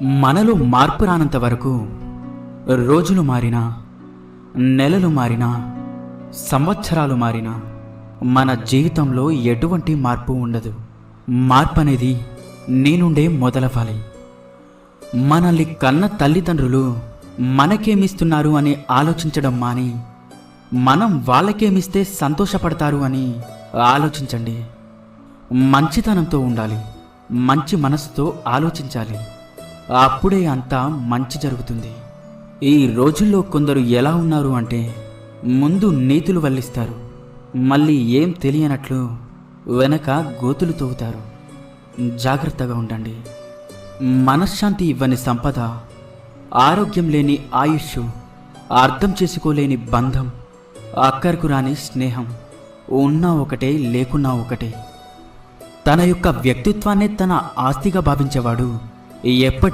మనలో మార్పు రానంత వరకు రోజులు మారినా, నెలలు మారినా, సంవత్సరాలు మారినా మన జీవితంలో ఎటువంటి మార్పు ఉండదు. మార్పు అనేది నీ నుండే మొదలవ్వాలి. మనల్ని కన్న తల్లిదండ్రులు మనకేమిస్తున్నారు అని ఆలోచించడం మాని, మనం వాళ్ళకేమిస్తే సంతోషపడతారు అని ఆలోచించండి. మంచితనంతో ఉండాలి, మంచి మనసుతో ఆలోచించాలి. అప్పుడే అంతా మంచి జరుగుతుంది. ఈ రోజుల్లో కొందరు ఎలా ఉన్నారు అంటే, ముందు నీతులు వల్లిస్తారు, మళ్ళీ ఏం తెలియనట్లు వెనక గోతులు తవ్వుతారు. జాగ్రత్తగా ఉండండి. మనశ్శాంతి ఇవ్వని సంపద, ఆరోగ్యం లేని ఆయుష్, అర్థం చేసుకోలేని బంధం, అక్కరకు రాని స్నేహం, ఉన్నా ఒకటే లేకున్నా ఒకటే. తన యొక్క వ్యక్తిత్వాన్నే తన ఆస్తిగా భావించేవాడు ఎప్పటికీ